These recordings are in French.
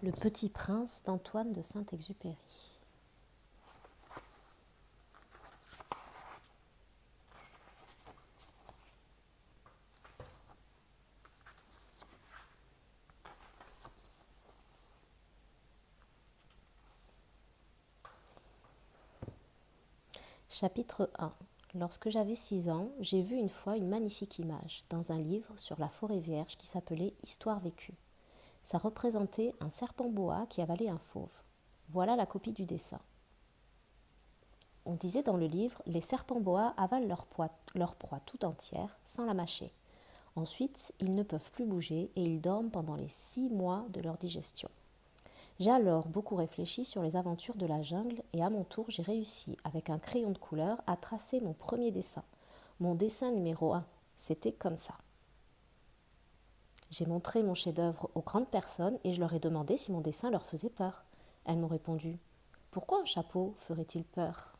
Le Petit Prince d'Antoine de Saint-Exupéry. Chapitre 1. Lorsque j'avais 6 ans, j'ai vu une fois une magnifique image dans un livre sur la forêt vierge qui s'appelait Histoire vécue. Ça représentait un serpent boa qui avalait un fauve. Voilà la copie du dessin. On disait dans le livre, les serpents boa avalent leur proie tout entière sans la mâcher. Ensuite, ils ne peuvent plus bouger et ils dorment pendant les 6 mois de leur digestion. J'ai alors beaucoup réfléchi sur les aventures de la jungle et à mon tour j'ai réussi, avec un crayon de couleur, à tracer mon premier dessin. Mon dessin numéro 1, c'était comme ça. J'ai montré mon chef-d'œuvre aux grandes personnes et je leur ai demandé si mon dessin leur faisait peur. Elles m'ont répondu « Pourquoi un chapeau ferait-il peur ?»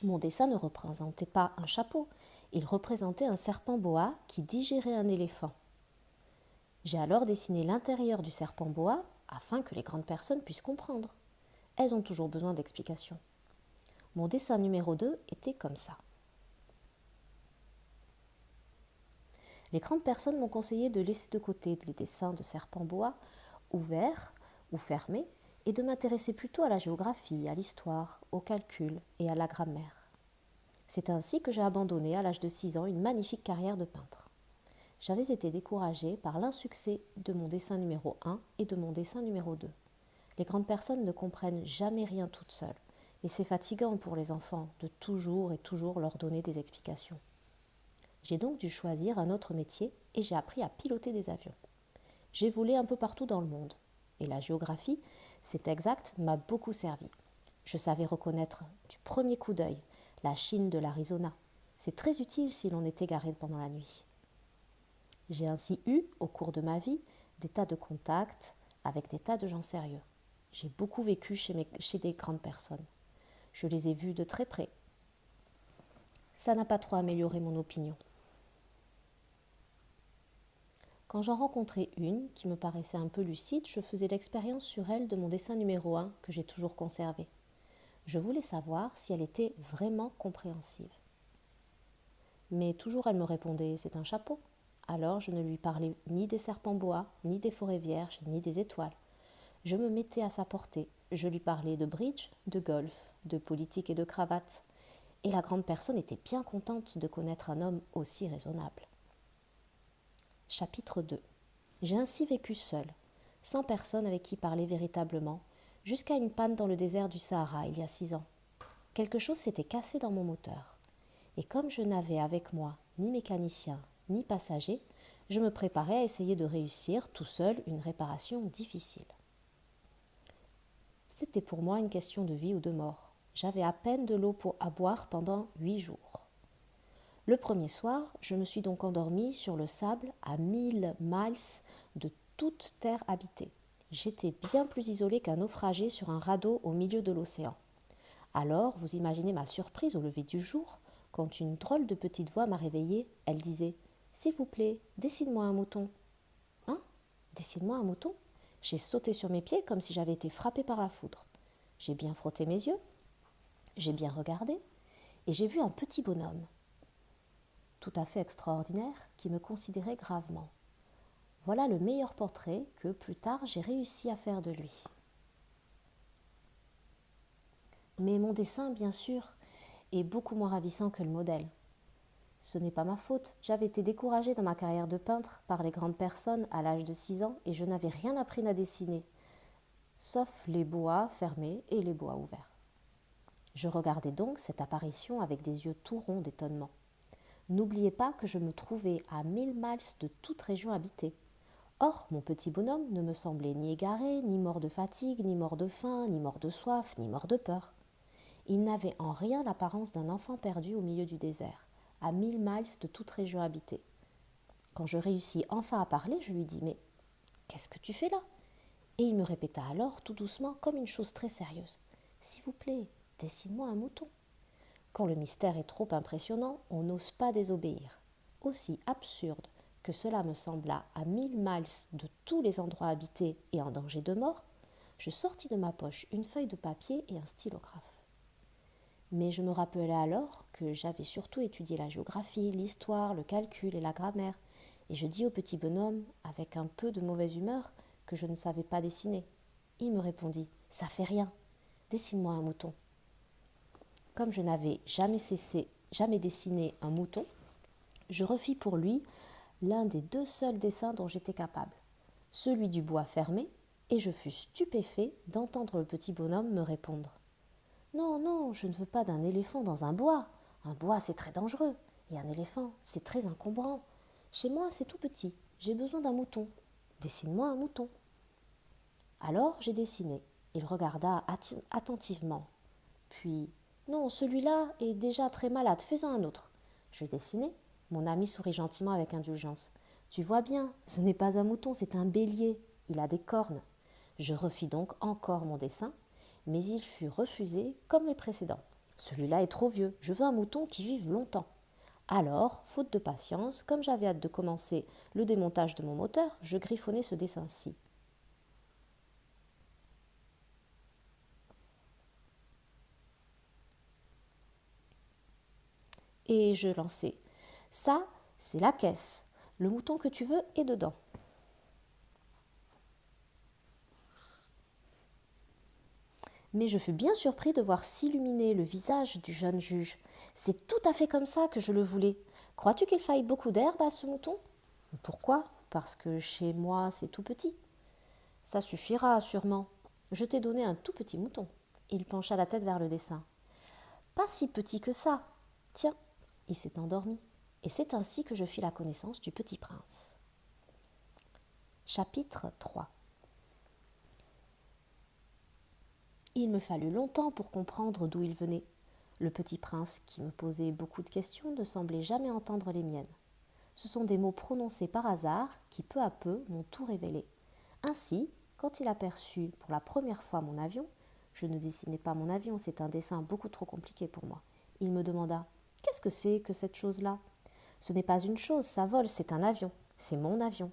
Mon dessin ne représentait pas un chapeau, il représentait un serpent boa qui digérait un éléphant. J'ai alors dessiné l'intérieur du serpent boa afin que les grandes personnes puissent comprendre. Elles ont toujours besoin d'explications. Mon dessin numéro 2 était comme ça. Les grandes personnes m'ont conseillé de laisser de côté les dessins de serpent boa ouverts ou fermés et de m'intéresser plutôt à la géographie, à l'histoire, au calcul et à la grammaire. C'est ainsi que j'ai abandonné à l'âge de 6 ans une magnifique carrière de peintre. J'avais été découragée par l'insuccès de mon dessin numéro 1 et de mon dessin numéro 2. Les grandes personnes ne comprennent jamais rien toutes seules, et c'est fatigant pour les enfants de toujours et toujours leur donner des explications. J'ai donc dû choisir un autre métier et j'ai appris à piloter des avions. J'ai volé un peu partout dans le monde, et la géographie, c'est exact, m'a beaucoup servi. Je savais reconnaître du premier coup d'œil la Chine de l'Arizona. C'est très utile si l'on est égaré pendant la nuit. J'ai ainsi eu, au cours de ma vie, des tas de contacts avec des tas de gens sérieux. J'ai beaucoup vécu chez des grandes personnes. Je les ai vus de très près. Ça n'a pas trop amélioré mon opinion. Quand j'en rencontrais une qui me paraissait un peu lucide, je faisais l'expérience sur elle de mon dessin numéro 1 que j'ai toujours conservé. Je voulais savoir si elle était vraiment compréhensive. Mais toujours elle me répondait « c'est un chapeau ». Alors je ne lui parlais ni des serpents boa, ni des forêts vierges, ni des étoiles. Je me mettais à sa portée. Je lui parlais de bridge, de golf, de politique et de cravate. Et la grande personne était bien contente de connaître un homme aussi raisonnable. Chapitre 2. J'ai ainsi vécu seule, sans personne avec qui parler véritablement, jusqu'à une panne dans le désert du Sahara il y a 6 ans. Quelque chose s'était cassé dans mon moteur. Et comme je n'avais avec moi ni mécanicien, ni passager, je me préparais à essayer de réussir tout seul une réparation difficile. C'était pour moi une question de vie ou de mort. J'avais à peine de l'eau à boire pendant 8 jours. Le premier soir, je me suis donc endormie sur le sable à 1000 miles de toute terre habitée. J'étais bien plus isolée qu'un naufragé sur un radeau au milieu de l'océan. Alors, vous imaginez ma surprise au lever du jour, quand une drôle de petite voix m'a réveillée. Elle disait « S'il vous plaît, dessine-moi un mouton. » Hein ? Dessine-moi un mouton ? J'ai sauté sur mes pieds comme si j'avais été frappée par la foudre. J'ai bien frotté mes yeux, j'ai bien regardé, et j'ai vu un petit bonhomme, tout à fait extraordinaire, qui me considérait gravement. Voilà le meilleur portrait que, plus tard, j'ai réussi à faire de lui. Mais mon dessin, bien sûr, est beaucoup moins ravissant que le modèle. Ce n'est pas ma faute, j'avais été découragée dans ma carrière de peintre par les grandes personnes à l'âge de 6 ans et je n'avais rien appris à dessiner, sauf les boas fermés et les boas ouverts. Je regardais donc cette apparition avec des yeux tout ronds d'étonnement. N'oubliez pas que je me trouvais à 1000 miles de toute région habitée. Or, mon petit bonhomme ne me semblait ni égaré, ni mort de fatigue, ni mort de faim, ni mort de soif, ni mort de peur. Il n'avait en rien l'apparence d'un enfant perdu au milieu du désert, à 1000 miles de toute région habitée. Quand je réussis enfin à parler, je lui dis « Mais qu'est-ce que tu fais là ?» Et il me répéta alors, tout doucement, comme une chose très sérieuse « S'il vous plaît, dessine-moi un mouton. » Quand le mystère est trop impressionnant, on n'ose pas désobéir. Aussi absurde que cela me sembla à 1000 miles de tous les endroits habités et en danger de mort, je sortis de ma poche une feuille de papier et un stylographe. Mais je me rappelai alors que j'avais surtout étudié la géographie, l'histoire, le calcul et la grammaire, et je dis au petit bonhomme, avec un peu de mauvaise humeur, que je ne savais pas dessiner. Il me répondit « Ça fait rien, dessine-moi un mouton ». Comme je n'avais jamais dessiné un mouton, je refis pour lui l'un des 2 seuls dessins dont j'étais capable, celui du bois fermé, et je fus stupéfait d'entendre le petit bonhomme me répondre. Non, non, je ne veux pas d'un éléphant dans un bois. Un bois, c'est très dangereux. Et un éléphant, c'est très encombrant. Chez moi, c'est tout petit. J'ai besoin d'un mouton. Dessine-moi un mouton. Alors, j'ai dessiné. Il regarda attentivement. Puis, non, celui-là est déjà très malade. Fais-en un autre. Je dessinai. Mon ami sourit gentiment avec indulgence. Tu vois bien, ce n'est pas un mouton, c'est un bélier. Il a des cornes. Je refis donc encore mon dessin, mais il fut refusé comme les précédents. Celui-là est trop vieux, je veux un mouton qui vive longtemps. Alors, faute de patience, comme j'avais hâte de commencer le démontage de mon moteur, je griffonnai ce dessin-ci. Et je lançai. Ça, c'est la caisse. Le mouton que tu veux est dedans. Mais je fus bien surpris de voir s'illuminer le visage du jeune juge. C'est tout à fait comme ça que je le voulais. Crois-tu qu'il faille beaucoup d'herbe à ce mouton ? Pourquoi ? Parce que chez moi c'est tout petit. Ça suffira sûrement. Je t'ai donné un tout petit mouton. Il pencha la tête vers le dessin. Pas si petit que ça. Tiens, il s'est endormi. Et c'est ainsi que je fis la connaissance du petit prince. Chapitre 3. Il me fallut longtemps pour comprendre d'où il venait. Le petit prince, qui me posait beaucoup de questions, ne semblait jamais entendre les miennes. Ce sont des mots prononcés par hasard qui, peu à peu, m'ont tout révélé. Ainsi, quand il aperçut pour la première fois mon avion, je ne dessinais pas mon avion, c'est un dessin beaucoup trop compliqué pour moi. Il me demanda « Qu'est-ce que c'est que cette chose-là » Ce n'est pas une chose, ça vole, c'est un avion, c'est mon avion.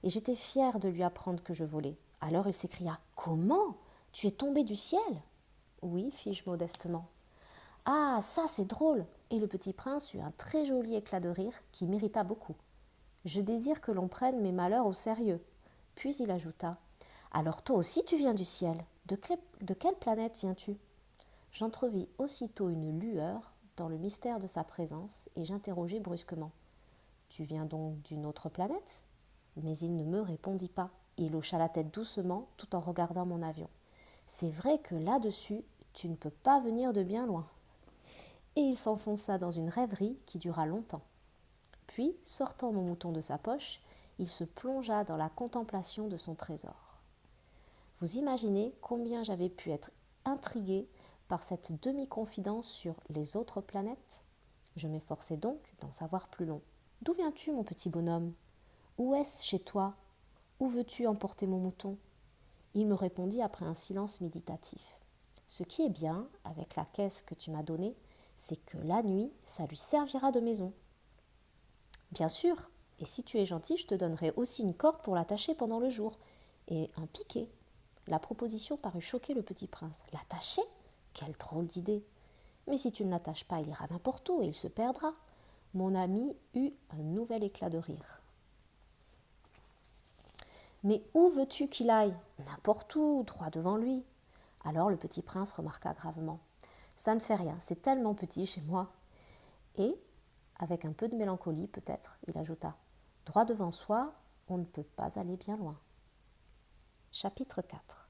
Et j'étais fière de lui apprendre que je volais. Alors il s'écria « Comment ? Tu es tombé du ciel ?» Oui, fis-je modestement. Ah, ça c'est drôle. Et le petit prince eut un très joli éclat de rire qui m'irrita beaucoup. Je désire que l'on prenne mes malheurs au sérieux. Puis il ajouta alors toi aussi tu viens du ciel. De quelle planète viens-tu ? J'entrevis aussitôt une lueur dans le mystère de sa présence et j'interrogeai brusquement. Tu viens donc d'une autre planète ? Mais il ne me répondit pas. Il hocha la tête doucement tout en regardant mon avion. C'est vrai que là-dessus, tu ne peux pas venir de bien loin. Et il s'enfonça dans une rêverie qui dura longtemps. Puis, sortant mon mouton de sa poche, il se plongea dans la contemplation de son trésor. Vous imaginez combien j'avais pu être intriguée par cette demi-confidence sur les autres planètes ? Je m'efforçai donc d'en savoir plus long. D'où viens-tu, mon petit bonhomme ? Où est-ce chez toi ? Où veux-tu emporter mon mouton ? Il me répondit après un silence méditatif. Ce qui est bien avec la caisse que tu m'as donnée, c'est que la nuit, ça lui servira de maison. Bien sûr, et si tu es gentil, je te donnerai aussi une corde pour l'attacher pendant le jour, et un piquet. La proposition parut choquer le petit prince. L'attacher ? Quelle drôle d'idée. Mais si tu ne l'attaches pas, il ira n'importe où et il se perdra. Mon ami eut un nouvel éclat de rire. Mais où veux-tu qu'il aille ? N'importe où, droit devant lui. Alors le petit prince remarqua gravement. Ça ne fait rien, c'est tellement petit chez moi. Et, avec un peu de mélancolie peut-être, il ajouta. Droit devant soi, on ne peut pas aller bien loin. Chapitre 4.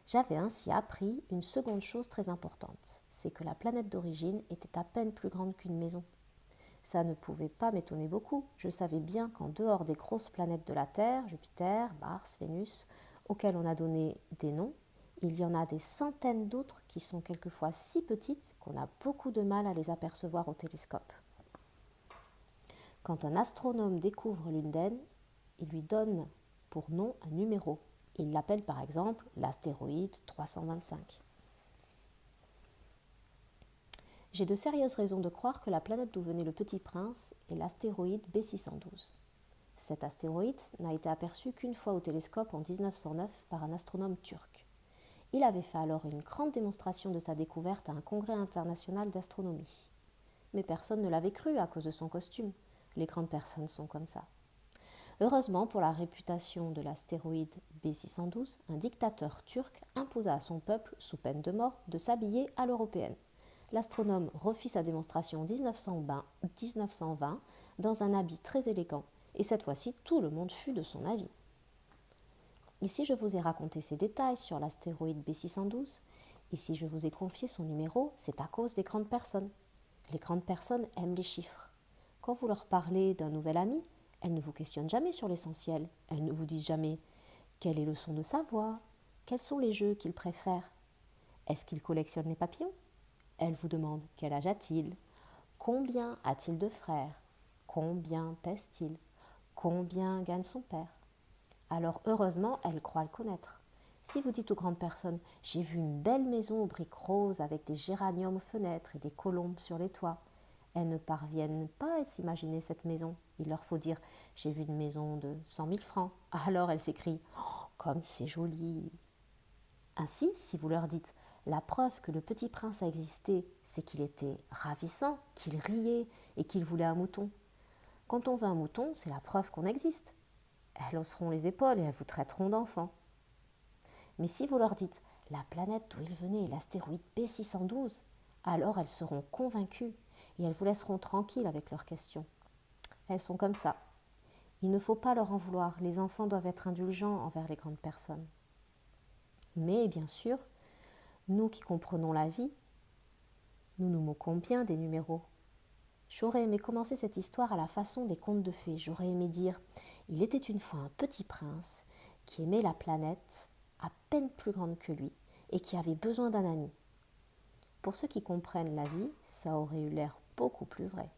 J'avais ainsi appris une seconde chose très importante, c'est que la planète d'origine était à peine plus grande qu'une maison. Ça ne pouvait pas m'étonner beaucoup. Je savais bien qu'en dehors des grosses planètes de la Terre, Jupiter, Mars, Vénus, auxquelles on a donné des noms, il y en a des centaines d'autres qui sont quelquefois si petites qu'on a beaucoup de mal à les apercevoir au télescope. Quand un astronome découvre l'une d'elles, il lui donne pour nom un numéro. Il l'appelle par exemple l'astéroïde 325. J'ai de sérieuses raisons de croire que la planète d'où venait le petit prince est l'astéroïde B612. Cet astéroïde n'a été aperçu qu'une fois au télescope en 1909 par un astronome turc. Il avait fait alors une grande démonstration de sa découverte à un congrès international d'astronomie. Mais personne ne l'avait cru à cause de son costume. Les grandes personnes sont comme ça. Heureusement pour la réputation de l'astéroïde B612, un dictateur turc imposa à son peuple, sous peine de mort, de s'habiller à l'européenne. L'astronome refit sa démonstration en 1920 dans un habit très élégant, et cette fois-ci tout le monde fut de son avis. Et si je vous ai raconté ces détails sur l'astéroïde B612, et si je vous ai confié son numéro, c'est à cause des grandes personnes. Les grandes personnes aiment les chiffres. Quand vous leur parlez d'un nouvel ami, elles ne vous questionnent jamais sur l'essentiel. Elles ne vous disent jamais quel est le son de sa voix, quels sont les jeux qu'il préfère. Est-ce qu'il collectionne les papillons? Elles vous demandent quel âge a-t-il, combien a-t-il de frères, combien pèse-t-il, combien gagne son père. Alors heureusement, elles croient le connaître. Si vous dites aux grandes personnes « J'ai vu une belle maison aux briques roses avec des géraniums aux fenêtres et des colombes sur les toits », elles ne parviennent pas à s'imaginer cette maison. Il leur faut dire « J'ai vu une maison de 100 000 francs ». Alors elles s'écrient « Oh, comme c'est joli !» Ainsi, si vous leur dites « La preuve que le petit prince a existé, c'est qu'il était ravissant, qu'il riait et qu'il voulait un mouton ». Quand on veut un mouton, c'est la preuve qu'on existe. Elles hausseront les épaules et elles vous traiteront d'enfant. Mais si vous leur dites « La planète d'où il venait est l'astéroïde B612 », alors elles seront convaincues et elles vous laisseront tranquille avec leurs questions. Elles sont comme ça. Il ne faut pas leur en vouloir, les enfants doivent être indulgents envers les grandes personnes. Mais bien sûr, nous qui comprenons la vie, nous nous moquons bien des numéros. J'aurais aimé commencer cette histoire à la façon des contes de fées. J'aurais aimé dire « Il était une fois un petit prince qui aimait la planète à peine plus grande que lui et qui avait besoin d'un ami. » Pour ceux qui comprennent la vie, ça aurait eu l'air beaucoup plus vrai.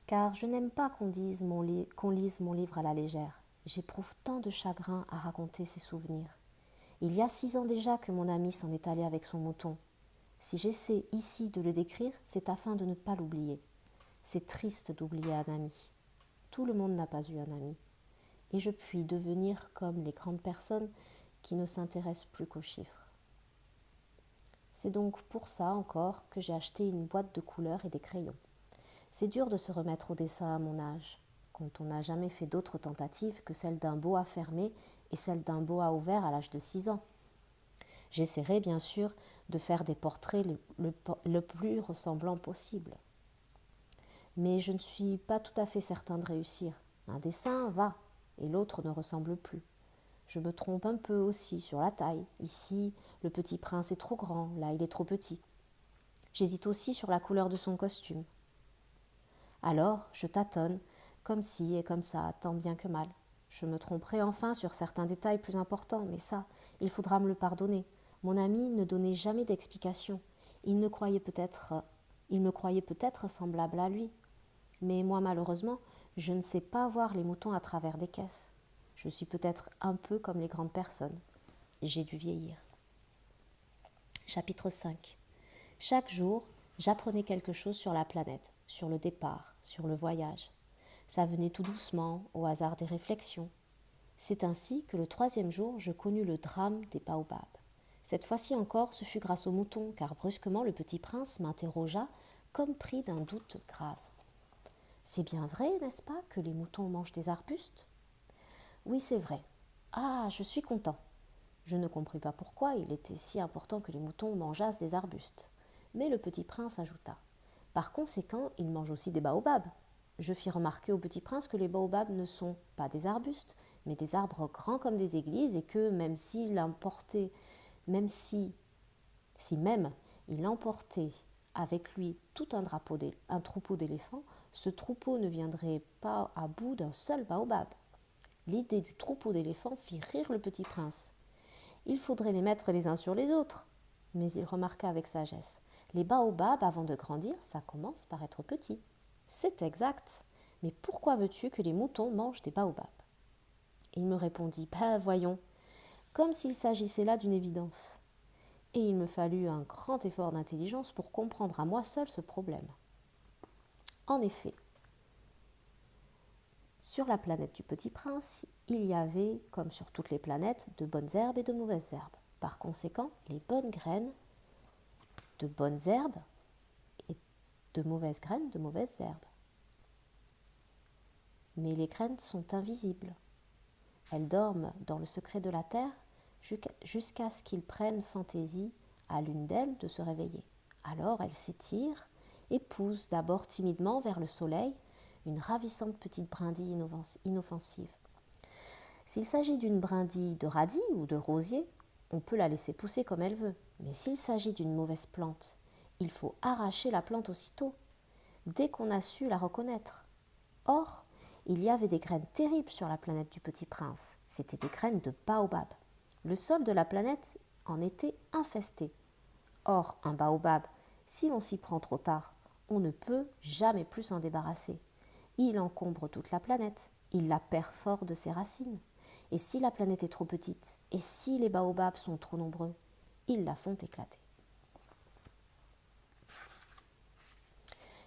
Car je n'aime pas qu'on lise mon livre à la légère. J'éprouve tant de chagrin à raconter ces souvenirs. Il y a 6 ans déjà que mon ami s'en est allé avec son mouton. Si j'essaie ici de le décrire, c'est afin de ne pas l'oublier. C'est triste d'oublier un ami. Tout le monde n'a pas eu un ami. Et je puis devenir comme les grandes personnes qui ne s'intéressent plus qu'aux chiffres. C'est donc pour ça encore que j'ai acheté une boîte de couleurs et des crayons. C'est dur de se remettre au dessin à mon âge, quand on n'a jamais fait d'autres tentatives que celle d'un boa fermé et celle d'un boa ouvert à l'âge de 6 ans. J'essaierai bien sûr de faire des portraits le plus ressemblants possible. Mais je ne suis pas tout à fait certain de réussir. Un dessin va, et l'autre ne ressemble plus. Je me trompe un peu aussi sur la taille. Ici, le petit prince est trop grand, là il est trop petit. J'hésite aussi sur la couleur de son costume. Alors, je tâtonne, comme ci et comme ça, tant bien que mal. Je me tromperai enfin sur certains détails plus importants, mais ça, il faudra me le pardonner. Mon ami ne donnait jamais d'explication. Il me croyait peut-être semblable à lui. Mais moi, malheureusement, je ne sais pas voir les moutons à travers des caisses. Je suis peut-être un peu comme les grandes personnes. J'ai dû vieillir. Chapitre 5. Chaque jour, j'apprenais quelque chose sur la planète, sur le départ, sur le voyage. Ça venait tout doucement, au hasard des réflexions. C'est ainsi que le 3e jour, je connus le drame des baobabs. Cette fois-ci encore, ce fut grâce aux moutons, car brusquement le petit prince m'interrogea, comme pris d'un doute grave. « C'est bien vrai, n'est-ce pas, que les moutons mangent des arbustes ?»« Oui, c'est vrai. Ah, je suis content. » Je ne compris pas pourquoi il était si important que les moutons mangeassent des arbustes. Mais le petit prince ajouta « Par conséquent, ils mangent aussi des baobabs. » Je fis remarquer au petit prince que les baobabs ne sont pas des arbustes, mais des arbres grands comme des églises, et que même s'il emportait avec lui tout un troupeau d'éléphants, ce troupeau ne viendrait pas à bout d'un seul baobab. L'idée du troupeau d'éléphants fit rire le petit prince. Il faudrait les mettre les uns sur les autres. Mais il remarqua avec sagesse. Les baobabs, avant de grandir, ça commence par être petit. C'est exact. Mais pourquoi veux-tu que les moutons mangent des baobabs ? Il me répondit, voyons, comme s'il s'agissait là d'une évidence. Et il me fallut un grand effort d'intelligence pour comprendre à moi seul ce problème. En effet, Sur la planète du Petit Prince, il y avait, comme sur toutes les planètes, de bonnes herbes et de mauvaises herbes. Par conséquent, les bonnes graines de bonnes herbes et de mauvaises graines de mauvaises herbes. Mais les graines sont invisibles. Elles dorment dans le secret de la terre jusqu'à ce qu'il prenne fantaisie à l'une d'elles de se réveiller. Alors elles s'étirent et poussent d'abord timidement vers le soleil une ravissante petite brindille inoffensive. S'il s'agit d'une brindille de radis ou de rosier, on peut la laisser pousser comme elle veut. Mais s'il s'agit d'une mauvaise plante, il faut arracher la plante aussitôt, dès qu'on a su la reconnaître. Or, il y avait des graines terribles sur la planète du Petit Prince. C'étaient des graines de baobab. Le sol de la planète en était infesté. Or, un baobab, si l'on s'y prend trop tard, on ne peut jamais plus s'en débarrasser. Il encombre toute la planète, il la perfore de ses racines. Et si la planète est trop petite, et si les baobabs sont trop nombreux, ils la font éclater.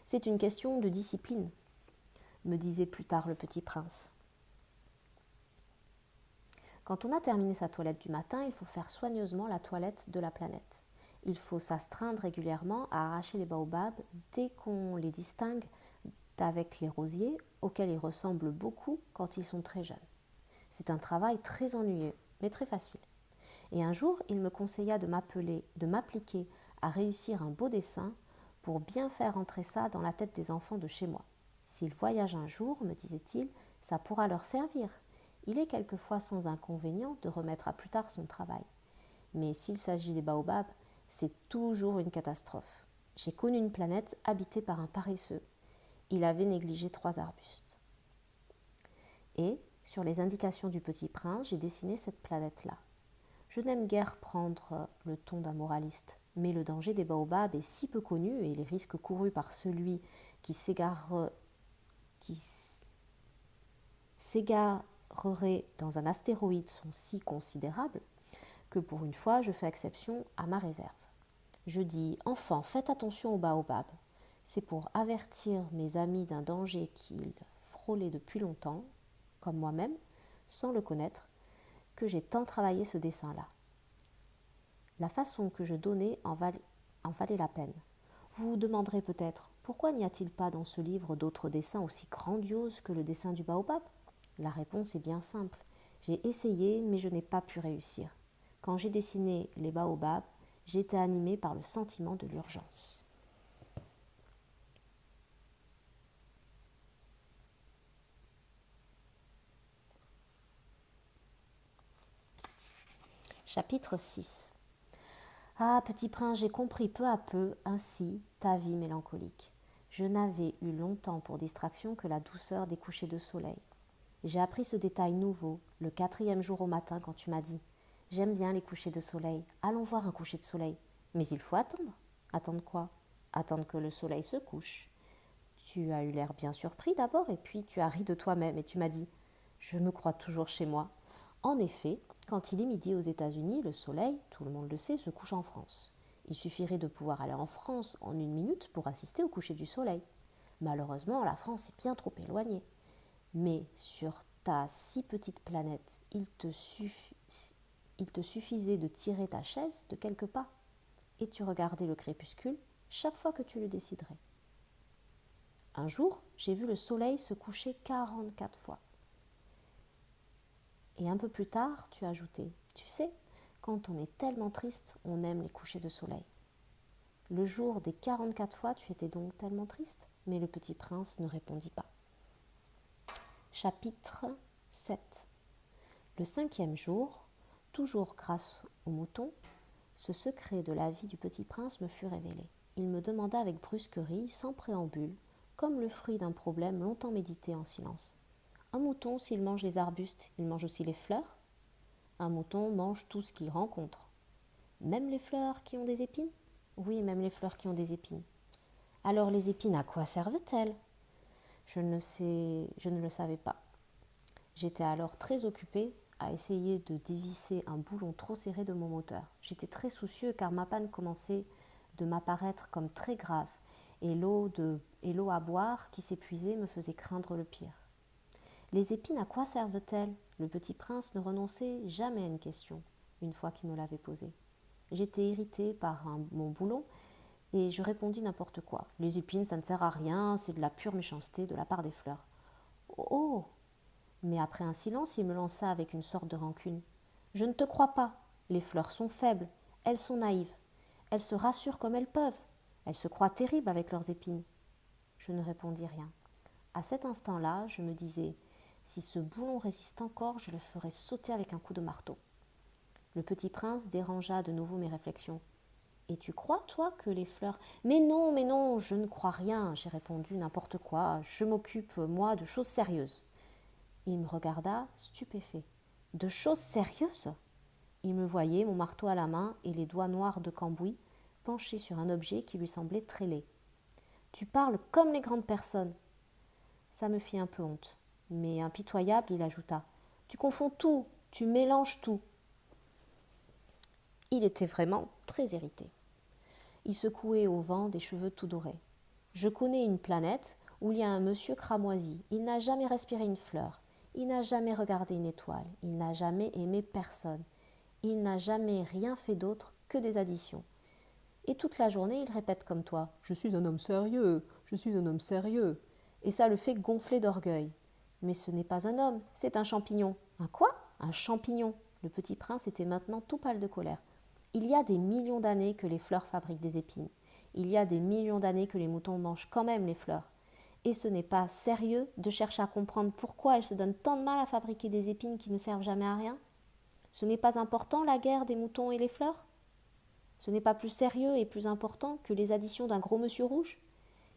C'est une question de discipline, me disait plus tard le Petit Prince. Quand on a terminé sa toilette du matin, il faut faire soigneusement la toilette de la planète. Il faut s'astreindre régulièrement à arracher les baobabs dès qu'on les distingue d'avec les rosiers, auxquels ils ressemblent beaucoup quand ils sont très jeunes. C'est un travail très ennuyeux, mais très facile. Et un jour, il me conseilla de m'appliquer à réussir un beau dessin pour bien faire entrer ça dans la tête des enfants de chez moi. S'ils voyagent un jour, me disait-il, ça pourra leur servir. Il est quelquefois sans inconvénient de remettre à plus tard son travail. Mais s'il s'agit des baobabs, c'est toujours une catastrophe. J'ai connu une planète habitée par un paresseux. Il avait négligé 3 arbustes. Et, sur les indications du Petit Prince, j'ai dessiné cette planète-là. Je n'aime guère prendre le ton d'un moraliste, mais le danger des baobabs est si peu connu et les risques courus par celui qui s'égarerait dans un astéroïde sont si considérables que pour une fois je fais exception à ma réserve. Je dis « Enfants, faites attention aux baobabs. C'est pour avertir mes amis d'un danger qu'ils frôlaient depuis longtemps, comme moi-même, sans le connaître, que j'ai tant travaillé ce dessin-là. La façon que je donnais en valait la peine. Vous vous demanderez peut-être, pourquoi n'y a-t-il pas dans ce livre d'autres dessins aussi grandioses que le dessin du baobab ? La réponse est bien simple. J'ai essayé, mais je n'ai pas pu réussir. Quand j'ai dessiné les baobabs, j'étais animée par le sentiment de l'urgence. Chapitre 6. Ah, petit prince, j'ai compris peu à peu, ainsi, ta vie mélancolique. Je n'avais eu longtemps pour distraction que la douceur des couchers de soleil. J'ai appris ce détail nouveau, le 4e jour au matin, quand tu m'as dit « J'aime bien les couchers de soleil, allons voir un coucher de soleil. » Mais il faut attendre. Attendre quoi ? Attendre que le soleil se couche. Tu as eu l'air bien surpris d'abord, et puis tu as ri de toi-même, et tu m'as dit « Je me crois toujours chez moi. » En effet, quand il est midi aux États-Unis, le soleil, tout le monde le sait, se couche en France. Il suffirait de pouvoir aller en France en 1 minute pour assister au coucher du soleil. Malheureusement, la France est bien trop éloignée. Mais sur ta si petite planète, il te suffisait de tirer ta chaise de quelques pas et tu regardais le crépuscule chaque fois que tu le déciderais. Un jour, j'ai vu le soleil se coucher 44 fois. Et un peu plus tard, tu as ajouté « Tu sais, quand on est tellement triste, on aime les couchers de soleil. » Le jour des 44 fois, tu étais donc tellement triste ? Mais le petit prince ne répondit pas. Chapitre 7. Le 5e jour, toujours grâce au mouton, ce secret de la vie du petit prince me fut révélé. Il me demanda avec brusquerie, sans préambule, comme le fruit d'un problème longtemps médité en silence. Un mouton, s'il mange les arbustes, il mange aussi les fleurs ? Un mouton mange tout ce qu'il rencontre. Même les fleurs qui ont des épines ? Oui, même les fleurs qui ont des épines. Alors les épines, à quoi servent-elles ? Je ne le savais pas. J'étais alors très occupée à essayer de dévisser un boulon trop serré de mon moteur. J'étais très soucieux car ma panne commençait de m'apparaître comme très grave et l'eau à boire qui s'épuisait me faisait craindre le pire. Les épines, à quoi servent-elles? Le petit prince ne renonçait jamais à une question, une fois qu'il me l'avait posée. J'étais irritée par mon boulon et je répondis n'importe quoi. Les épines, ça ne sert à rien, c'est de la pure méchanceté de la part des fleurs. Oh! Mais après un silence, il me lança avec une sorte de rancune. Je ne te crois pas. Les fleurs sont faibles, elles sont naïves. Elles se rassurent comme elles peuvent. Elles se croient terribles avec leurs épines. Je ne répondis rien. À cet instant-là, je me disais, si ce boulon résiste encore, je le ferai sauter avec un coup de marteau. Le petit prince dérangea de nouveau mes réflexions. Et tu crois, toi, que les fleurs... Mais non, je ne crois rien, j'ai répondu n'importe quoi. Je m'occupe, moi, de choses sérieuses. Il me regarda, stupéfait. De choses sérieuses? Il me voyait, mon marteau à la main et les doigts noirs de cambouis, penchés sur un objet qui lui semblait très laid. Tu parles comme les grandes personnes. Ça me fit un peu honte. Mais impitoyable, il ajouta. Tu confonds tout, tu mélanges tout. Il était vraiment très irrité. Il secouait au vent des cheveux tout dorés. Je connais une planète où il y a un monsieur cramoisi. Il n'a jamais respiré une fleur. Il n'a jamais regardé une étoile. Il n'a jamais aimé personne. Il n'a jamais rien fait d'autre que des additions. Et toute la journée, il répète comme toi. Je suis un homme sérieux, je suis un homme sérieux. Et ça le fait gonfler d'orgueil. Mais ce n'est pas un homme, c'est un champignon. Un quoi? Un champignon. Le petit prince était maintenant tout pâle de colère. Il y a des millions d'années que les fleurs fabriquent des épines. Il y a des millions d'années que les moutons mangent quand même les fleurs. Et ce n'est pas sérieux de chercher à comprendre pourquoi elles se donnent tant de mal à fabriquer des épines qui ne servent jamais à rien. Ce n'est pas important la guerre des moutons et les fleurs? Ce n'est pas plus sérieux et plus important que les additions d'un gros monsieur rouge?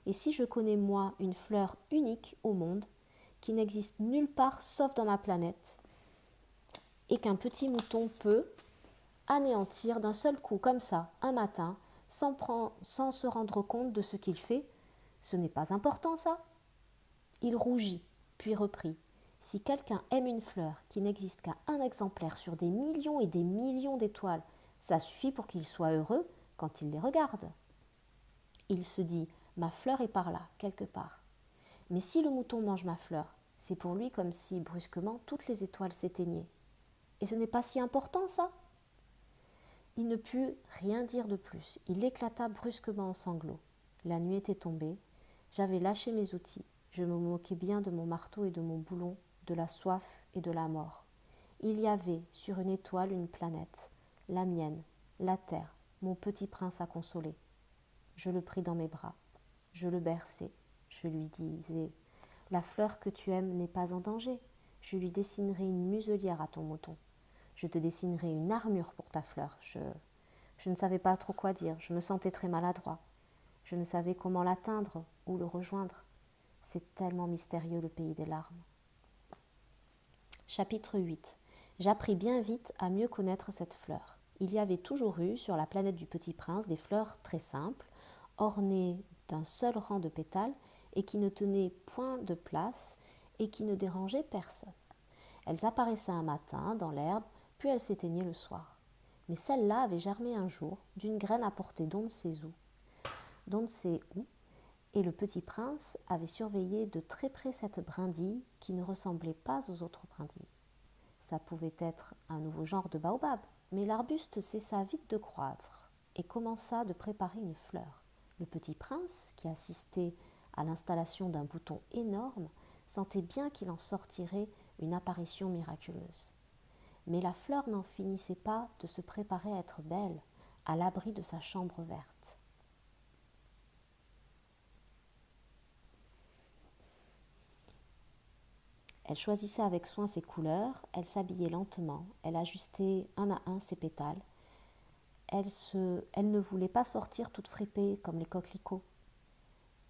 Et si je connais moi une fleur unique au monde, qui n'existe nulle part sauf dans ma planète, et qu'un petit mouton peut anéantir d'un seul coup comme ça, un matin, sans se rendre compte de ce qu'il fait, ce n'est pas important ça? Il rougit, puis reprit. Si quelqu'un aime une fleur qui n'existe qu'à un exemplaire sur des millions et des millions d'étoiles, ça suffit pour qu'il soit heureux quand il les regarde. Il se dit, ma fleur est par là, quelque part. Mais si le mouton mange ma fleur, c'est pour lui comme si, brusquement, toutes les étoiles s'éteignaient. Et ce n'est pas si important, ça? Il ne put rien dire de plus. Il éclata brusquement en sanglots. La nuit était tombée. J'avais lâché mes outils. Je me moquais bien de mon marteau et de mon boulon, de la soif et de la mort. Il y avait sur une étoile une planète, la mienne, la terre, mon petit prince à consoler. Je le pris dans mes bras. Je le berçai. Je lui disais, la fleur que tu aimes n'est pas en danger. Je lui dessinerai une muselière à ton mouton. Je te dessinerai une armure pour ta fleur. Je ne savais pas trop quoi dire. Je me sentais très maladroit. Je ne savais comment l'atteindre ou le rejoindre. C'est tellement mystérieux le pays des larmes. Chapitre 8. J'appris bien vite à mieux connaître cette fleur. Il y avait toujours eu sur la planète du Petit Prince des fleurs très simples, ornées d'un seul rang de pétales et qui ne tenaient point de place et qui ne dérangeaient personne. Elles apparaissaient un matin dans l'herbe, puis elles s'éteignaient le soir. Mais celle-là avait germé un jour d'une graine apportée d'on ne sait où, et le petit prince avait surveillé de très près cette brindille qui ne ressemblait pas aux autres brindilles. Ça pouvait être un nouveau genre de baobab, mais l'arbuste cessa vite de croître et commença de préparer une fleur. Le petit prince, qui assistait à l'installation d'un bouton énorme, sentait bien qu'il en sortirait une apparition miraculeuse. Mais la fleur n'en finissait pas de se préparer à être belle, à l'abri de sa chambre verte. Elle choisissait avec soin ses couleurs, elle s'habillait lentement, elle ajustait un à un ses pétales. Elle ne voulait pas sortir toute fripée comme les coquelicots.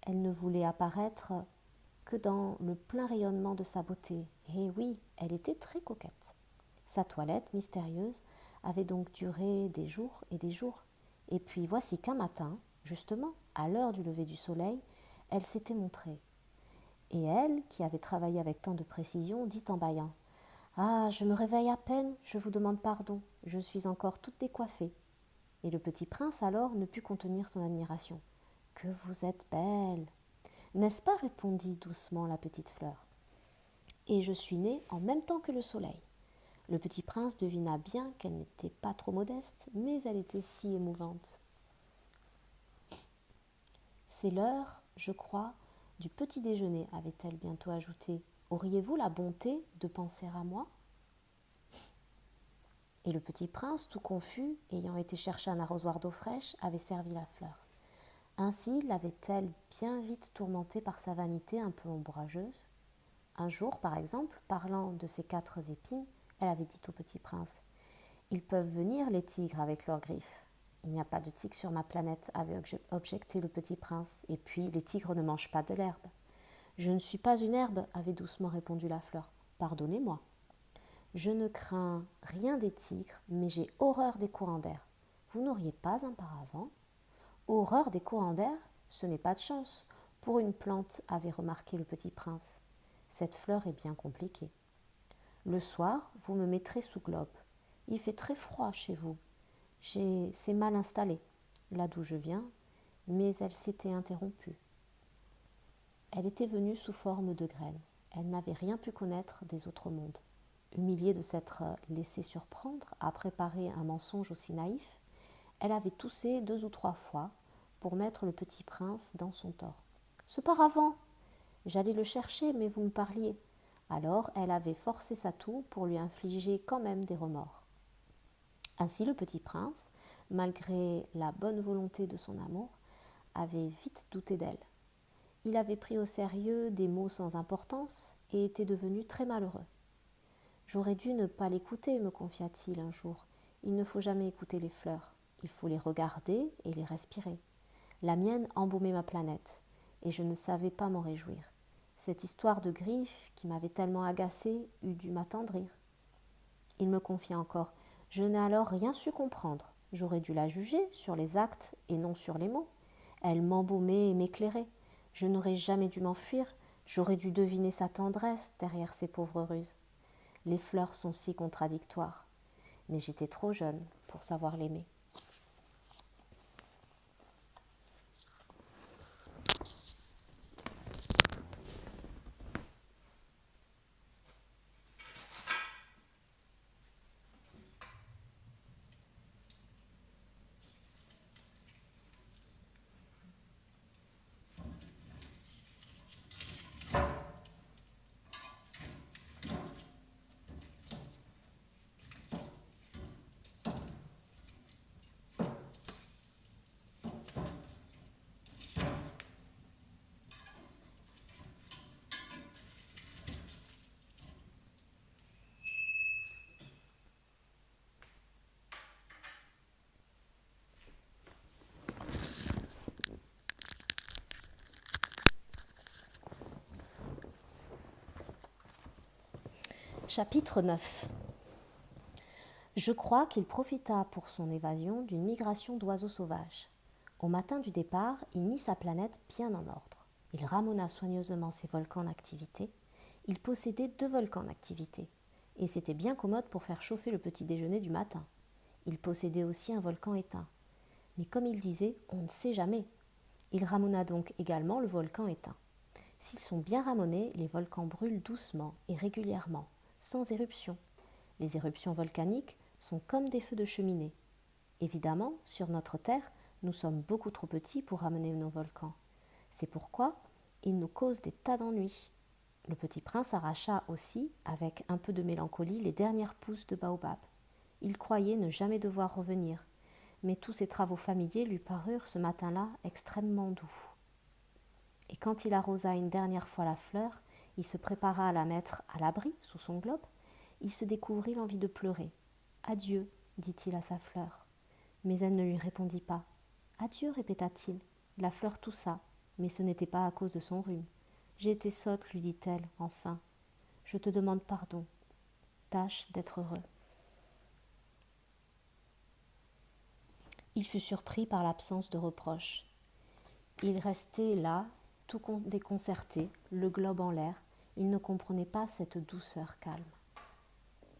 Elle ne voulait apparaître que dans le plein rayonnement de sa beauté. Et oui, elle était très coquette. Sa toilette mystérieuse avait donc duré des jours et des jours. Et puis voici qu'un matin, justement, à l'heure du lever du soleil, elle s'était montrée. Et elle, qui avait travaillé avec tant de précision, dit en bâillant « Ah, je me réveille à peine, je vous demande pardon, je suis encore toute décoiffée. » Et le petit prince alors ne put contenir son admiration. « Que vous êtes belle !»« N'est-ce pas ?» répondit doucement la petite fleur. et je suis née en même temps que le soleil. Le petit prince devina bien qu'elle n'était pas trop modeste, mais elle était si émouvante. C'est l'heure, je crois, du petit déjeuner, avait-elle bientôt ajouté. Auriez-vous la bonté de penser à moi ? Et le petit prince, tout confus, ayant été chercher un arrosoir d'eau fraîche, avait servi la fleur. Ainsi l'avait-elle bien vite tourmentée par sa vanité un peu ombrageuse. Un jour, par exemple, parlant de ses 4 épines, elle avait dit au petit prince « Ils peuvent venir, les tigres, avec leurs griffes. » « Il n'y a pas de tigre sur ma planète, avait objecté le petit prince. Et puis, les tigres ne mangent pas de l'herbe. Je ne suis pas une herbe, avait doucement répondu la fleur. Pardonnez-moi. Je ne crains rien des tigres, mais j'ai horreur des courants d'air. Vous n'auriez pas un paravent ? Horreur des courants d'air ? Ce n'est pas de chance. Pour une plante, avait remarqué le petit prince. Cette fleur est bien compliquée. Le soir, vous me mettrez sous globe. Il fait très froid chez vous. C'est mal installé, là d'où je viens, mais elle s'était interrompue. Elle était venue sous forme de graine. Elle n'avait rien pu connaître des autres mondes. Humiliée de s'être laissée surprendre à préparer un mensonge aussi naïf, elle avait toussé 2 ou 3 fois pour mettre le petit prince dans son tort. « Ce paravent ! J'allais le chercher, mais vous me parliez. » Alors elle avait forcé sa toux pour lui infliger quand même des remords. Ainsi le petit prince, malgré la bonne volonté de son amour, avait vite douté d'elle. Il avait pris au sérieux des mots sans importance et était devenu très malheureux. « J'aurais dû ne pas l'écouter, me confia-t-il un jour. Il ne faut jamais écouter les fleurs. Il faut les regarder et les respirer. La mienne embaumait ma planète, et je ne savais pas m'en réjouir. Cette histoire de griffes, qui m'avait tellement agacée, eût dû m'attendrir. » Il me confia encore. « Je n'ai alors rien su comprendre. J'aurais dû la juger sur les actes et non sur les mots. Elle m'embaumait et m'éclairait. Je n'aurais jamais dû m'enfuir. J'aurais dû deviner sa tendresse derrière ses pauvres ruses. Les fleurs sont si contradictoires. Mais j'étais trop jeune pour savoir l'aimer. » Chapitre 9. Je crois qu'il profita pour son évasion d'une migration d'oiseaux sauvages. Au matin du départ, il mit sa planète bien en ordre. Il ramena soigneusement ses volcans d'activité. Il possédait 2 volcans d'activité, et c'était bien commode pour faire chauffer le petit déjeuner du matin. Il possédait aussi un volcan éteint. Mais comme il disait, on ne sait jamais. Il ramena donc également le volcan éteint. S'ils sont bien ramonés, les volcans brûlent doucement et régulièrement, sans éruption. Les éruptions volcaniques sont comme des feux de cheminée. Évidemment, sur notre Terre, nous sommes beaucoup trop petits pour ramener nos volcans. C'est pourquoi ils nous causent des tas d'ennuis. Le petit prince arracha aussi, avec un peu de mélancolie, les dernières pousses de baobab. Il croyait ne jamais devoir revenir, mais tous ses travaux familiers lui parurent ce matin-là extrêmement doux. Et quand il arrosa une dernière fois la fleur, il se prépara à la mettre à l'abri sous son globe. Il se découvrit l'envie de pleurer. « Adieu, dit-il à sa fleur. » Mais elle ne lui répondit pas. « Adieu, répéta-t-il. » La fleur toussa, mais ce n'était pas à cause de son rhume. « J'ai été sotte, lui dit-elle, enfin. Je te demande pardon. Tâche d'être heureux. » Il fut surpris par l'absence de reproche. Il restait là, tout déconcerté, le globe en l'air. Il ne comprenait pas cette douceur calme.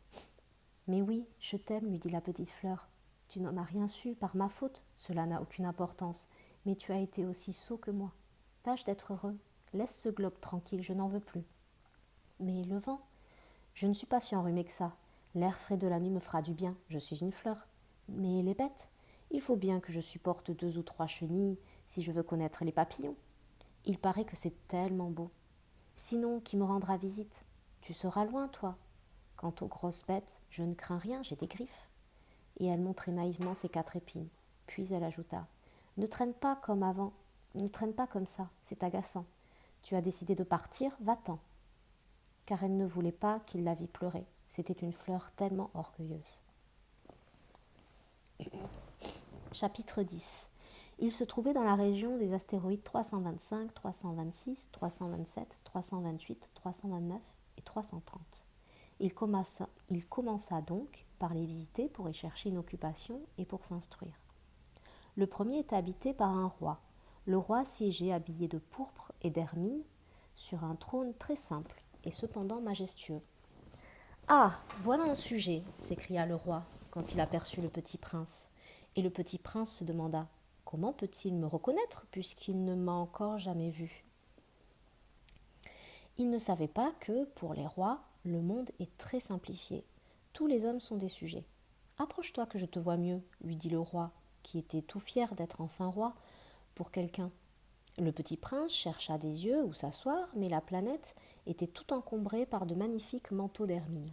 « Mais oui, je t'aime, lui dit la petite fleur. Tu n'en as rien su, par ma faute, cela n'a aucune importance, mais tu as été aussi sot que moi. Tâche d'être heureux, laisse ce globe tranquille, je n'en veux plus. » Mais le vent? Je ne suis pas si enrhumée que ça. L'air frais de la nuit me fera du bien, je suis une fleur. Mais les bêtes? Il faut bien que je supporte 2 ou 3 chenilles si je veux connaître les papillons. Il paraît que c'est tellement beau. Sinon, qui me rendra visite? Tu seras loin, toi. Quant aux grosses bêtes, je ne crains rien, j'ai des griffes. Et elle montrait naïvement ses 4 épines. Puis elle ajouta: Ne traîne pas comme avant, ne traîne pas comme ça, c'est agaçant. Tu as décidé de partir, va-t'en. Car elle ne voulait pas qu'il la vît pleurer. C'était une fleur tellement orgueilleuse. Chapitre 10. Il se trouvait dans la région des astéroïdes 325, 326, 327, 328, 329 et 330. Il commença donc par les visiter pour y chercher une occupation et pour s'instruire. Le premier était habité par un roi. Le roi siégeait habillé de pourpre et d'hermine sur un trône très simple et cependant majestueux. Ah, voilà un sujet, s'écria le roi quand il aperçut le petit prince. Et le petit prince se demanda: Comment peut-il me reconnaître puisqu'il ne m'a encore jamais vu? Il ne savait pas que, pour les rois, le monde est très simplifié. Tous les hommes sont des sujets. Approche-toi que je te vois mieux, lui dit le roi, qui était tout fier d'être enfin roi pour quelqu'un. Le petit prince chercha des yeux où s'asseoir, mais la planète était tout encombrée par de magnifiques manteaux d'hermine.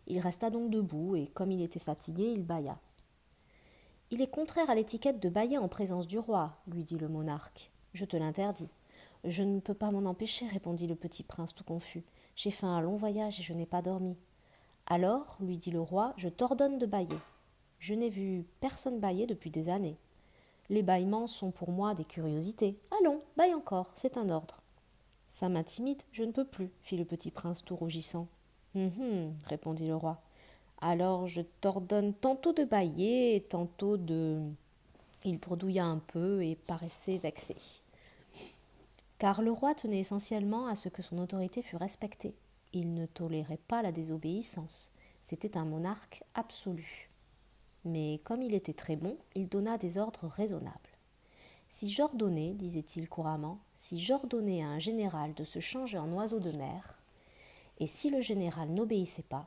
Il resta donc debout et, comme il était fatigué, il bâilla. Il est contraire à l'étiquette de bâiller en présence du roi, lui dit le monarque. Je te l'interdis. Je ne peux pas m'en empêcher, répondit le petit prince tout confus. J'ai fait un long voyage et je n'ai pas dormi. Alors, lui dit le roi, je t'ordonne de bâiller. Je n'ai vu personne bâiller depuis des années. Les bâillements sont pour moi des curiosités. Allons, bâille encore, c'est un ordre. Ça m'intimide, je ne peux plus, fit le petit prince tout rougissant. Répondit le roi. Alors je t'ordonne tantôt de bâiller, tantôt de... Il bredouilla un peu et paraissait vexé. Car le roi tenait essentiellement à ce que son autorité fût respectée. Il ne tolérait pas la désobéissance. C'était un monarque absolu. Mais comme il était très bon, il donna des ordres raisonnables. Si j'ordonnais, disait-il couramment, si j'ordonnais à un général de se changer en oiseau de mer, et si le général n'obéissait pas,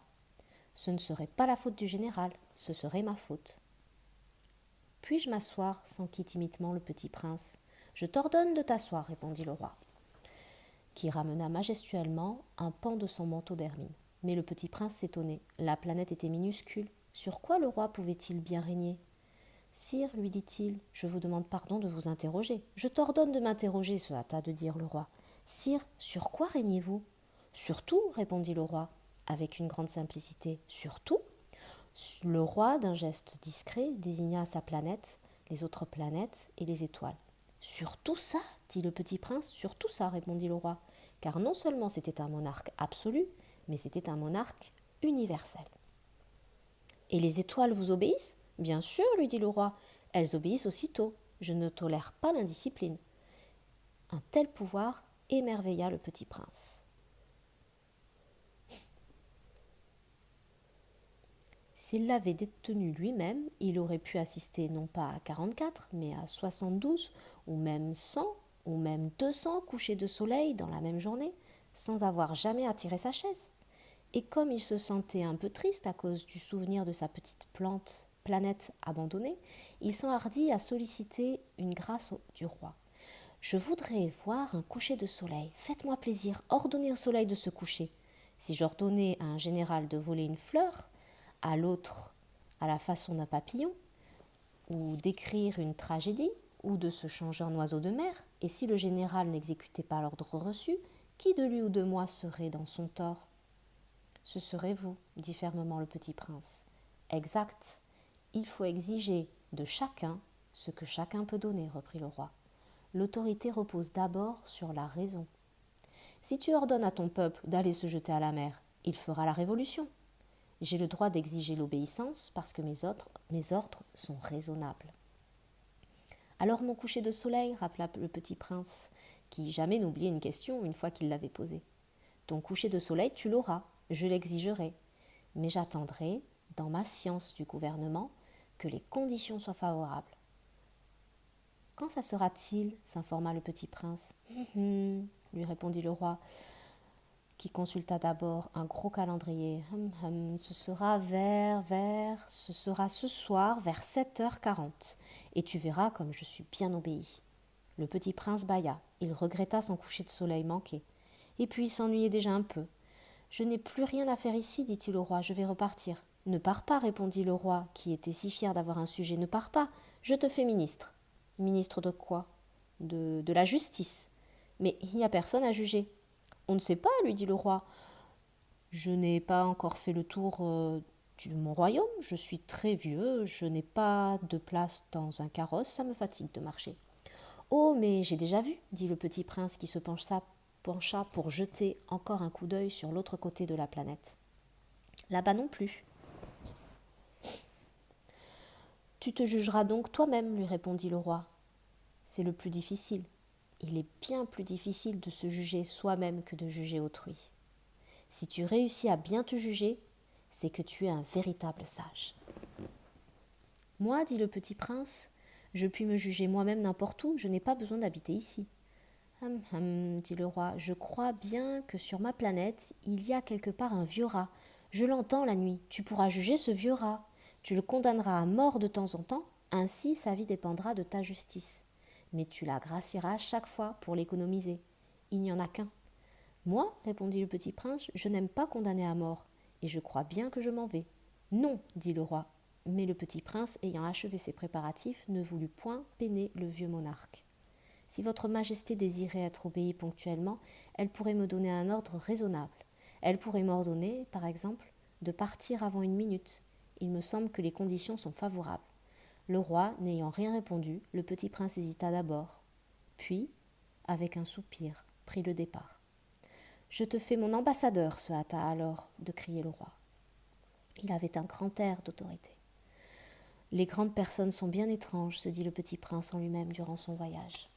ce ne serait pas la faute du général, ce serait ma faute. Puis-je m'asseoir s'enquit timidement le petit prince. Je t'ordonne de t'asseoir, répondit le roi, qui ramena majestueusement un pan de son manteau d'hermine. Mais le petit prince s'étonnait. La planète était minuscule. Sur quoi le roi pouvait-il bien régner? Sire, lui dit-il, je vous demande pardon de vous interroger. Je t'ordonne de m'interroger, se hâta de dire le roi. Sire, sur quoi régnez-vous? Sur tout, répondit le roi, avec une grande simplicité. Sur tout? Le roi, d'un geste discret, désigna sa planète, les autres planètes et les étoiles. Sur tout ça, dit le petit prince, sur tout ça, répondit le roi, car non seulement c'était un monarque absolu, mais c'était un monarque universel. Et les étoiles vous obéissent? Bien sûr, lui dit le roi, elles obéissent aussitôt. Je ne tolère pas l'indiscipline. Un tel pouvoir émerveilla le petit prince. S'il l'avait détenu lui-même, il aurait pu assister non pas à 44, mais à 72, ou même 100, ou même 200 couchers de soleil dans la même journée, sans avoir jamais attiré sa chaise. Et comme il se sentait un peu triste à cause du souvenir de sa petite planète abandonnée, il s'enhardit à solliciter une grâce du roi. Je voudrais voir un coucher de soleil. Faites-moi plaisir, ordonnez au soleil de se coucher. Si j'ordonnais à un général de voler une fleur, à l'autre à la façon d'un papillon, ou d'écrire une tragédie, ou de se changer en oiseau de mer, et si le général n'exécutait pas l'ordre reçu, qui de lui ou de moi serait dans son tort? Ce serait vous, dit fermement le petit prince. Exact. Il faut exiger de chacun ce que chacun peut donner, reprit le roi. L'autorité repose d'abord sur la raison. Si tu ordonnes à ton peuple d'aller se jeter à la mer, il fera la révolution. J'ai le droit d'exiger l'obéissance parce que mes ordres sont raisonnables. Alors mon coucher de soleil, rappela le petit prince, qui jamais n'oubliait une question une fois qu'il l'avait posée. Ton coucher de soleil, tu l'auras, je l'exigerai, mais j'attendrai, dans ma science du gouvernement, que les conditions soient favorables. Quand ça sera-t-il s'informa le petit prince. Lui répondit le roi. qui consulta d'abord un gros calendrier. Ce sera ce sera ce soir vers 7h40, et tu verras comme je suis bien obéi. Le petit prince bâilla. Il regretta son coucher de soleil manqué. Et puis il s'ennuyait déjà un peu. Je n'ai plus rien à faire ici, dit-il au roi, je vais repartir. Ne pars pas, répondit le roi, qui était si fier d'avoir un sujet. Ne pars pas, je te fais ministre. Ministre de quoi? De la justice. Mais il n'y a personne à juger. On ne sait pas, lui dit le roi. Je n'ai pas encore fait le tour de mon royaume, je suis très vieux, je n'ai pas de place dans un carrosse, ça me fatigue de marcher. Oh, mais j'ai déjà vu, dit le petit prince qui se pencha pour jeter encore un coup d'œil sur l'autre côté de la planète. Là-bas non plus. Tu te jugeras donc toi-même, lui répondit le roi. C'est le plus difficile. Il est bien plus difficile de se juger soi-même que de juger autrui. Si tu réussis à bien te juger, c'est que tu es un véritable sage. Moi, dit le petit prince, je puis me juger moi-même n'importe où, je n'ai pas besoin d'habiter ici. Dit le roi, je crois bien que sur ma planète, il y a quelque part un vieux rat. Je l'entends la nuit, tu pourras juger ce vieux rat. Tu le condamneras à mort de temps en temps, ainsi sa vie dépendra de ta justice. Mais tu la gracieras chaque fois pour l'économiser. Il n'y en a qu'un. Moi, répondit le petit prince, je n'aime pas condamner à mort, et je crois bien que je m'en vais. Non, dit le roi. Mais le petit prince, ayant achevé ses préparatifs, ne voulut point peiner le vieux monarque. Si votre majesté désirait être obéie ponctuellement, elle pourrait me donner un ordre raisonnable. Elle pourrait m'ordonner, par exemple, de partir avant une minute. Il me semble que les conditions sont favorables. Le roi, n'ayant rien répondu, le petit prince hésita d'abord, puis, avec un soupir, prit le départ. Je te fais mon ambassadeur, se hâta alors de crier le roi. Il avait un grand air d'autorité. Les grandes personnes sont bien étranges, se dit le petit prince en lui-même durant son voyage.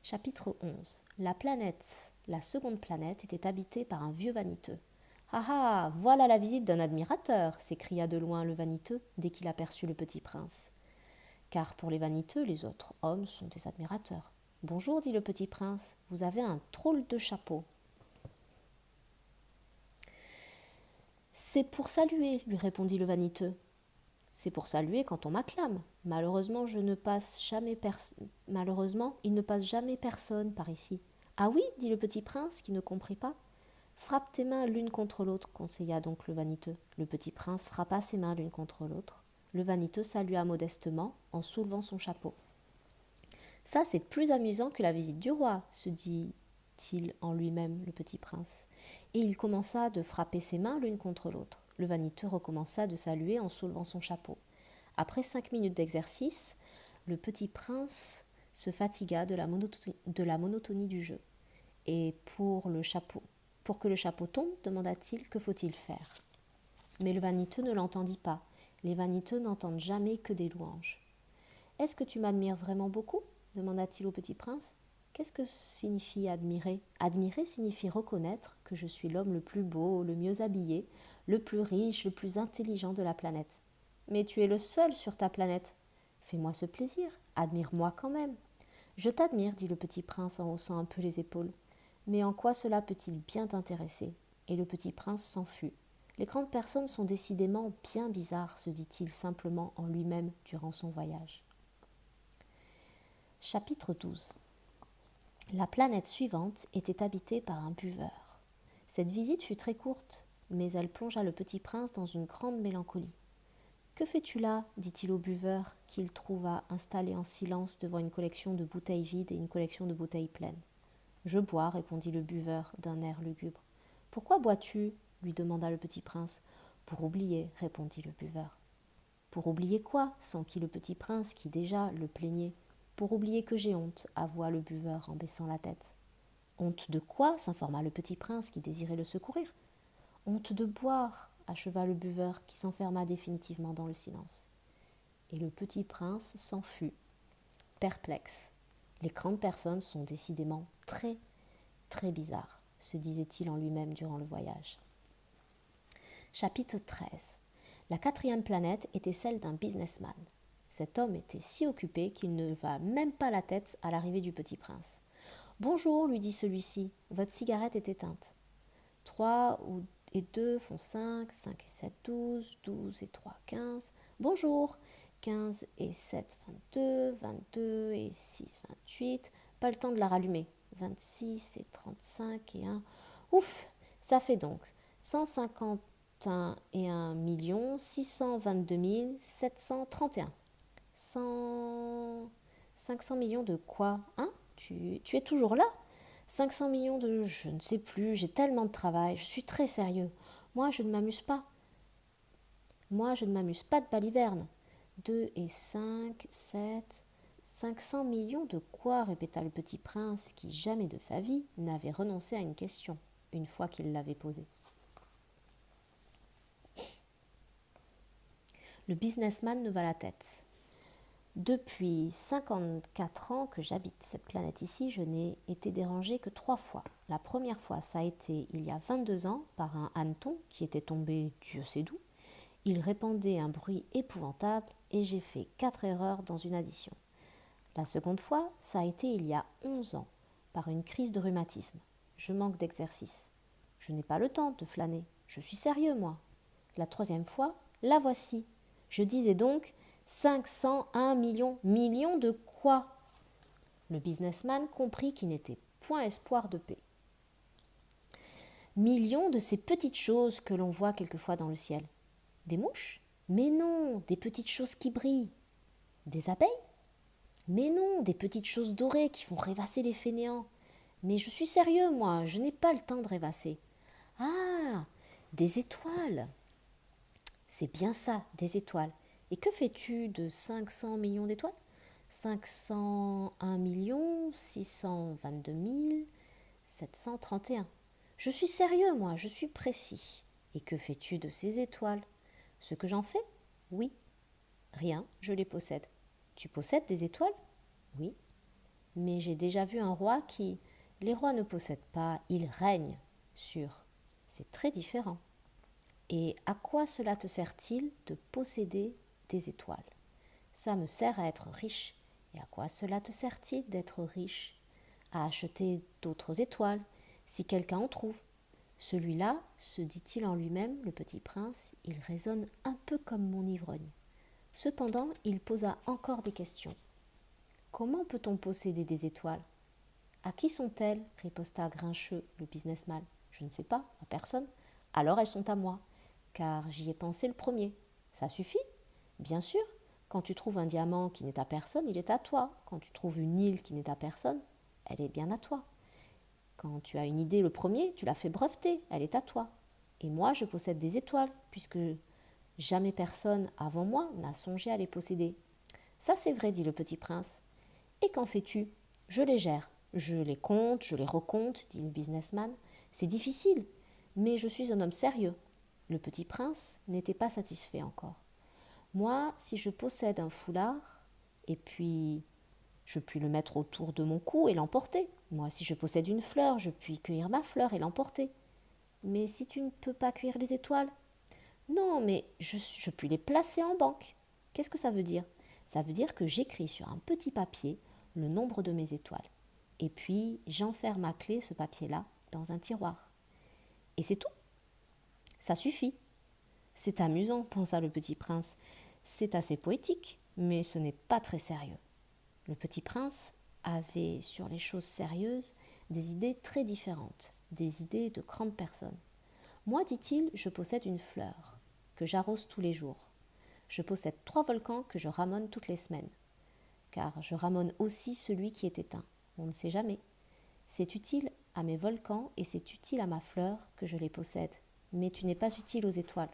Chapitre 11. La seconde planète, était habitée par un vieux vaniteux. Ah ah, voilà la visite d'un admirateur, s'écria de loin le vaniteux dès qu'il aperçut le petit prince. Car pour les vaniteux, les autres hommes sont des admirateurs. Bonjour, dit le petit prince, vous avez un drôle de chapeau. C'est pour saluer, lui répondit le vaniteux. C'est pour saluer quand on m'acclame. Malheureusement, il ne passe jamais personne par ici. Ah oui, dit le petit prince, qui ne comprit pas. Frappe tes mains l'une contre l'autre, conseilla donc le vaniteux. Le petit prince frappa ses mains l'une contre l'autre. Le vaniteux salua modestement en soulevant son chapeau. Ça, c'est plus amusant que la visite du roi, se dit-il en lui-même, le petit prince. Et il commença de frapper ses mains l'une contre l'autre. Le vaniteux recommença de saluer en soulevant son chapeau. Après 5 minutes d'exercice, le petit prince se fatigua de la monotonie du jeu. Et pour que le chapeau tombe, demanda-t-il, que faut-il faire? Mais le vaniteux ne l'entendit pas. Les vaniteux n'entendent jamais que des louanges. Est-ce que tu m'admires vraiment beaucoup? Demanda-t-il au petit prince. Qu'est-ce que signifie admirer? Admirer signifie reconnaître que je suis l'homme le plus beau, le mieux habillé, le plus riche, le plus intelligent de la planète. Mais tu es le seul sur ta planète. Fais-moi ce plaisir, admire-moi quand même. Je t'admire, dit le petit prince en haussant un peu les épaules. Mais en quoi cela peut-il bien t'intéresser? Et le petit prince s'en fut. Les grandes personnes sont décidément bien bizarres, se dit-il simplement en lui-même durant son voyage. Chapitre 12. La planète suivante était habitée par un buveur. Cette visite fut très courte, mais elle plongea le petit prince dans une grande mélancolie. « Que fais-tu là » dit-il au buveur, qu'il trouva installé en silence devant une collection de bouteilles vides et une collection de bouteilles pleines. « Je bois, répondit le buveur d'un air lugubre. « Pourquoi bois-tu » lui demanda le petit prince. « Pour oublier, répondit le buveur. « Pour oublier quoi » s'enquit le petit prince qui déjà le plaignait. « Pour oublier que j'ai honte, avoua le buveur en baissant la tête. Honte de quoi s'informa le petit prince qui désirait le secourir. Honte de boire, acheva le buveur qui s'enferma définitivement dans le silence. Et le petit prince s'en fut, perplexe. Les grandes personnes sont décidément très, très bizarres, se disait-il en lui-même durant le voyage. Chapitre 13. La 4e planète était celle d'un businessman. Cet homme était si occupé qu'il ne leva même pas la tête à l'arrivée du petit prince. Bonjour, lui dit celui-ci, votre cigarette est éteinte. 3 et 2 font 5, 5 et 7, 12, 12 et 3, 15. Bonjour, 15 et 7, 22, 22 et 6, 28. Pas le temps de la rallumer. 26 et 35 et 1. Ouf, ça fait donc 151 622 731. 500 millions de quoi? Hein? Tu es toujours là? 500 millions de je ne sais plus, j'ai tellement de travail, je suis très sérieux. Moi, je ne m'amuse pas. Moi, je ne m'amuse pas de baliverne. 2 et 5, 7, 500 millions de quoi? Répéta le petit prince qui, jamais de sa vie, n'avait renoncé à une question, une fois qu'il l'avait posée. Le businessman leva la tête. Depuis 54 ans que j'habite cette planète ici, je n'ai été dérangé que 3 fois. La première fois, ça a été il y a 22 ans par un hanneton qui était tombé Dieu sait d'où. Il répandait un bruit épouvantable et j'ai fait 4 erreurs dans une addition. La seconde fois, ça a été il y a 11 ans par une crise de rhumatisme. Je manque d'exercice. Je n'ai pas le temps de flâner. Je suis sérieux, moi. La troisième fois, la voici. Je disais donc 501 millions. Millions de quoi? Le businessman comprit qu'il n'était point espoir de paix. Millions de ces petites choses que l'on voit quelquefois dans le ciel. Des mouches? Mais non, des petites choses qui brillent. Des abeilles? Mais non, des petites choses dorées qui font rêvasser les fainéants. Mais je suis sérieux, moi, je n'ai pas le temps de rêvasser. Ah, des étoiles. C'est bien ça, des étoiles. Et que fais-tu de 500 millions d'étoiles? 501 622 731. Je suis sérieux, moi, je suis précis. Et que fais-tu de ces étoiles? Ce que j'en fais? Oui. Rien, je les possède. Tu possèdes des étoiles? Oui. Mais j'ai déjà vu un roi qui... Les rois ne possèdent pas, ils règnent sur. C'est très différent. Et à quoi cela te sert-il de posséder des étoiles? Ça me sert à être riche. Et à quoi cela te sert-il d'être riche? À acheter d'autres étoiles, si quelqu'un en trouve. Celui-là, se dit-il en lui-même, le petit prince, il raisonne un peu comme mon ivrogne. Cependant, il posa encore des questions. Comment peut-on posséder des étoiles? À qui sont-elles? Riposta grincheux le businessman. Je ne sais pas, à personne. Alors elles sont à moi, car j'y ai pensé le premier. Ça suffit? Bien sûr. Quand tu trouves un diamant qui n'est à personne, il est à toi. Quand tu trouves une île qui n'est à personne, elle est bien à toi. Quand tu as une idée le premier, tu la fais breveter, elle est à toi. Et moi, je possède des étoiles, puisque jamais personne avant moi n'a songé à les posséder. Ça c'est vrai, dit le petit prince. Et qu'en fais-tu? Je les gère. Je les compte, je les recompte, dit le businessman. C'est difficile, mais je suis un homme sérieux. Le petit prince n'était pas satisfait encore. Moi, si je possède un foulard, et puis je puis le mettre autour de mon cou et l'emporter. Moi, si je possède une fleur, je puis cueillir ma fleur et l'emporter. Mais si tu ne peux pas cueillir les étoiles? Non, mais je puis les placer en banque. Qu'est-ce que ça veut dire? Ça veut dire que j'écris sur un petit papier le nombre de mes étoiles. Et puis, j'enferme à clé ce papier-là dans un tiroir. Et c'est tout. Ça suffit. C'est amusant, pensa le petit prince. C'est assez poétique, mais ce n'est pas très sérieux. Le petit prince avait, sur les choses sérieuses, des idées très différentes, des idées de grandes personnes. Moi, dit-il, je possède une fleur, que j'arrose tous les jours. Je possède 3 volcans que je ramone toutes les semaines, car je ramone aussi celui qui est éteint. On ne sait jamais. C'est utile à mes volcans et c'est utile à ma fleur que je les possède. Mais tu n'es pas utile aux étoiles.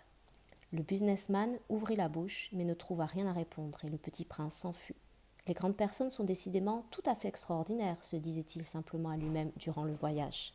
Le businessman ouvrit la bouche, mais ne trouva rien à répondre, et le petit prince s'enfuit. Les grandes personnes sont décidément tout à fait extraordinaires, se disait-il simplement à lui-même durant le voyage.